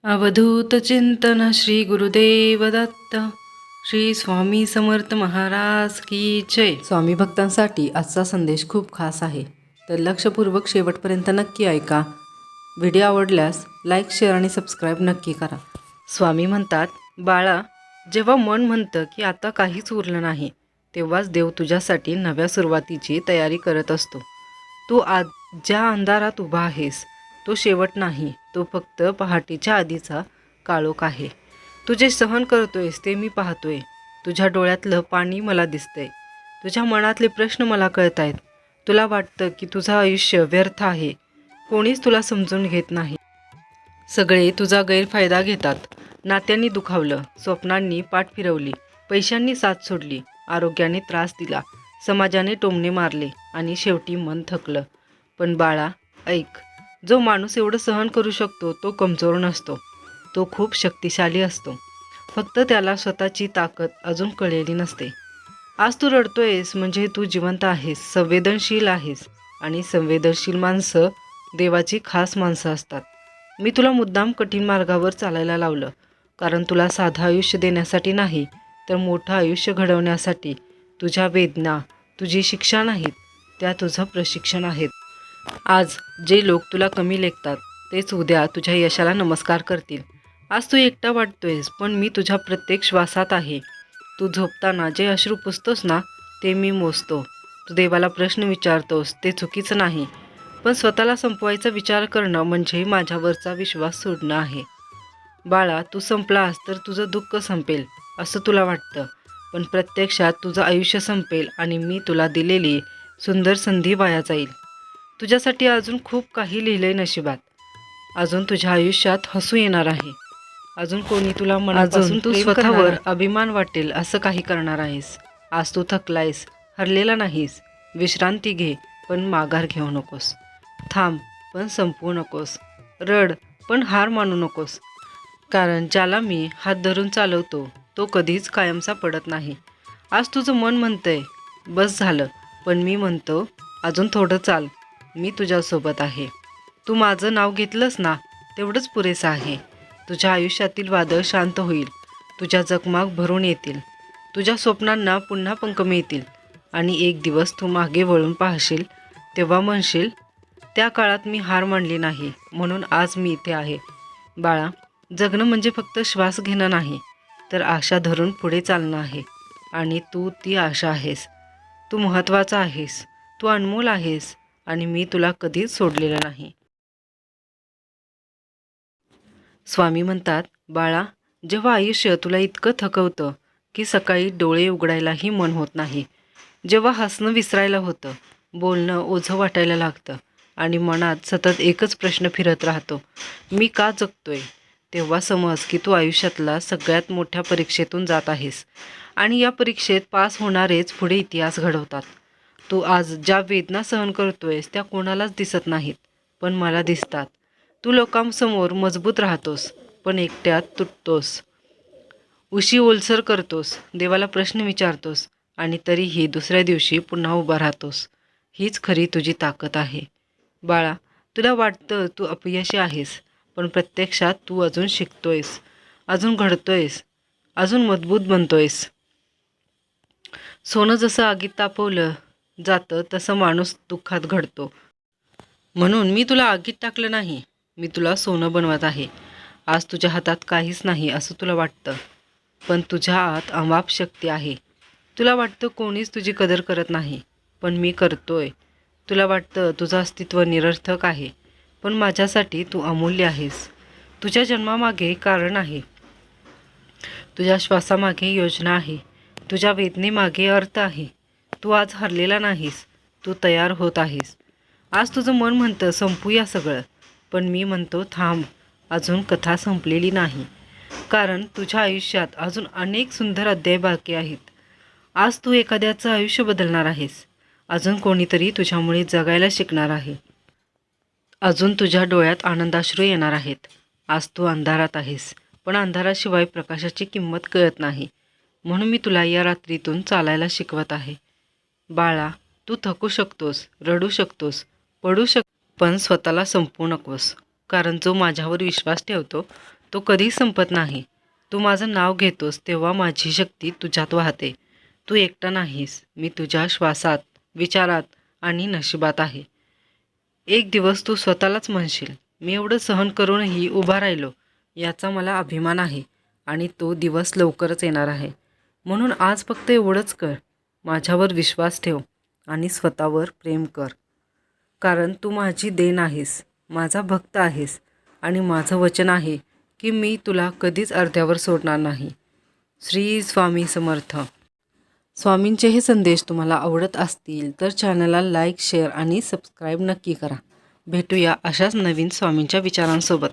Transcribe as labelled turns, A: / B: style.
A: अवधूत चिंतन श्री गुरुदेव दत्त. श्री स्वामी समर्थ महाराज की जय. स्वामी भक्तांसाठी आजचा संदेश खूप खास आहे, तर लक्षपूर्वक शेवटपर्यंत नक्की ऐका. व्हिडिओ आवडल्यास लाईक, शेअर आणि सबस्क्राईब नक्की करा. स्वामी म्हणतात, बाळा, जेव्हा मन म्हणतं की आता काहीच उरलं नाही, तेव्हाच देव तुझ्यासाठी नव्या सुरुवातीची तयारी करत असतो. तू आज ज्या अंधारात उभा आहेस तो शेवट नाही, तो फक्त पहाटेच्या आधीचा काळोख आहे. तू जे सहन करतोयस ते मी पाहतोय. तुझ्या डोळ्यातलं पाणी मला दिसतंय. तुझ्या मनातले प्रश्न मला कळत आहेत. तुला वाटतं की तुझं आयुष्य व्यर्थ आहे. कोणीच तुला समजून घेत नाही. सगळे तुझा गैरफायदा घेतात. नात्यांनी दुखावलं, स्वप्नांनी पाठ फिरवली, पैशांनी साथ सोडली, आरोग्याने त्रास दिला, समाजाने टोमणे मारले आणि शेवटी मन थकलं. पण बाळा, ऐक, जो माणूस एवढं सहन करू शकतो तो कमजोर नसतो, तो खूप शक्तिशाली असतो. फक्त त्याला स्वतःची ताकद अजून कळलेली नसते. आज तू रडतोयस म्हणजे तू जिवंत आहेस, संवेदनशील आहेस, आणि संवेदनशील माणसं देवाची खास माणसं असतात. मी तुला मुद्दाम कठीण मार्गावर चालायला लावलं, कारण तुला साधं आयुष्य देण्यासाठी नाही, तर मोठं आयुष्य घडवण्यासाठी. तुझ्या वेदना तुझी शिक्षा नाहीत, त्या तुझं प्रशिक्षण आहेत. आज जे लोक तुला कमी लेखतात तेच उद्या तुझ्या यशाला नमस्कार करतील. आज तू एकटा वाटतोयस, पण मी तुझ्या प्रत्येक श्वासात आहे. तू झोपताना जे अश्रू पुसतोस ना, ते मी मोजतो. तू देवाला प्रश्न विचारतोस ते चुकीचं नाही, पण स्वतःला संपवायचा विचार करणं म्हणजे माझ्यावरचा विश्वास सोडणं आहे. बाळा, तू संपलास तर तुझं दुःख संपेल असं तुला वाटतं, पण प्रत्यक्षात तुझं आयुष्य संपेल आणि मी तुला दिलेली सुंदर संधी वाया जाईल. तुझ्यासाठी अजून खूप काही लिहिलंय नशिबात. अजून तुझ्या आयुष्यात हसू येणार आहे. अजून कोणी तुला मनापासून तू स्वतःवर अभिमान वाटेल असं काही करणार आहेस. आज तू थकलायस, हरलेला नाहीस. विश्रांती घे, पण माघार घेऊ नकोस. थांब, पण संपवू नकोस. रड, पण हार मानू नकोस. कारण ज्याला मी हात धरून चालवतो तो कधीच कायमचा पडत नाही. आज तुझं मन म्हणतंय बस झालं, पण मी म्हणतो अजून थोडं चाल. मी तुझ्यासोबत आहे. तू माझं नाव घेतलंस ना, तेवढंच पुरेसं आहे. तुझ्या आयुष्यातील वादळ शांत होईल. तुझ्या जखमाग भरून येतील. तुझ्या स्वप्नांना पुन्हा पंख मिळतील. आणि एक दिवस तू मागे वळून पाहशील तेव्हा म्हणशील, त्या काळात मी हार मानली नाही, म्हणून आज मी इथे आहे. बाळा, जगणं म्हणजे फक्त श्वास घेणं नाही, तर आशा धरून पुढे चालणं आहे. आणि तू ती आशा आहेस. तू महत्त्वाचा आहेस. तू अनमोल आहेस, आणि मी तुला कधीच सोडलेलं नाही. स्वामी म्हणतात, बाळा, जेव्हा आयुष्य तुला इतकं थकवतं की सकाळी डोळे उघडायलाही मन होत नाही, जेव्हा हसणं विसरायला होतं, बोलणं ओझं वाटायला लागतं, आणि मनात सतत एकच प्रश्न फिरत राहतो, मी का जगतोय, तेव्हा समज की तू आयुष्यातला सगळ्यात मोठ्या परीक्षेतून जात आहेस. आणि या परीक्षेत पास होणारेच पुढे इतिहास घडवतात. तू आज ज्या वेदना सहन करतोयस त्या कोणालाच दिसत नाहीत, पण मला दिसतात. तू लोकांसमोर मजबूत राहतोस, पण एकट्यात तुटतोस. उशी ओलसर करतोस, देवाला प्रश्न विचारतोस, आणि तरीही दुसऱ्या दिवशी पुन्हा उभा राहतोस. हीच खरी तुझी ताकद आहे. बाळा, तुला वाटतं तू अपयशी आहेस, पण प्रत्यक्षात तू अजून शिकतोयस, अजून घडतोयस, अजून मजबूत बनतोयस. सोनं जसं आगीत तापवलं जातं तसं माणूस दुःखात घडतो. म्हणून मी तुला आगीत टाकलं नाही, मी तुला सोनं बनवत आहे. आज तुझ्या हातात काहीच नाही असं तुला वाटतं, पण तुझ्या आत अमाप शक्ती आहे. तुला वाटतं कोणीच तुझी कदर करत नाही, पण मी करतोय. तुला वाटतं तुझं अस्तित्व निरर्थक आहे, पण माझ्यासाठी तू अमूल्य आहेस. तुझ्या जन्मामागे कारण आहे. तुझ्या श्वासामागे योजना आहे. तुझ्या वेदनेमागे अर्थ आहे. तू आज हरलेला नाहीस, तू तयार होत आहेस. आज तुझं मन म्हणतं संपूया सगळं, पण मी म्हणतो थांब, अजून कथा संपलेली नाही. कारण तुझ्या आयुष्यात अजून अनेक सुंदर अध्याय बाकी आहेत. आज तू एखाद्याचं आयुष्य बदलणार आहेस. अजून कोणीतरी तुझ्यामुळे जगायला शिकणार आहे. अजून तुझ्या डोळ्यात आनंदाश्रू येणार आहेत. आज तू अंधारात आहेस, पण अंधाराशिवाय प्रकाशाची किंमत कळत नाही. म्हणून मी तुला या रात्रीतून चालायला शिकवत आहे. बाळा, तू थकू शकतोस, रडू शकतोस, पडू पण स्वतःला संपवू नकोस. कारण जो माझ्यावर विश्वास ठेवतो तो कधीच संपत नाही. तू माझं नाव घेतोस तेव्हा माझी शक्ती तुझ्यात वाहते. तू एकटा नाहीस, मी तुझ्या श्वासात, विचारात आणि नशिबात आहे. एक दिवस तू स्वतःलाच म्हणशील, मी एवढं सहन करूनही उभा राहिलो, याचा मला अभिमान आहे आणि तो दिवस लवकरच येणार आहे. म्हणून आज फक्त एवढंच कर, माझ्यावर विश्वास ठेव आणि स्वतःवर प्रेम कर. कारण तू माझी देण आहेस, माझा भक्त आहेस आणि माझं वचन आहे की मी तुला कधीच अर्ध्यावर सोडणार नाही. श्री स्वामी समर्थ. स्वामींचे हे संदेश तुम्हाला आवडत असतील तर चॅनलला लाईक, शेअर आणि सबस्क्राईब नक्की करा. भेटूया अशाच नवीन स्वामींच्या विचारांसोबत.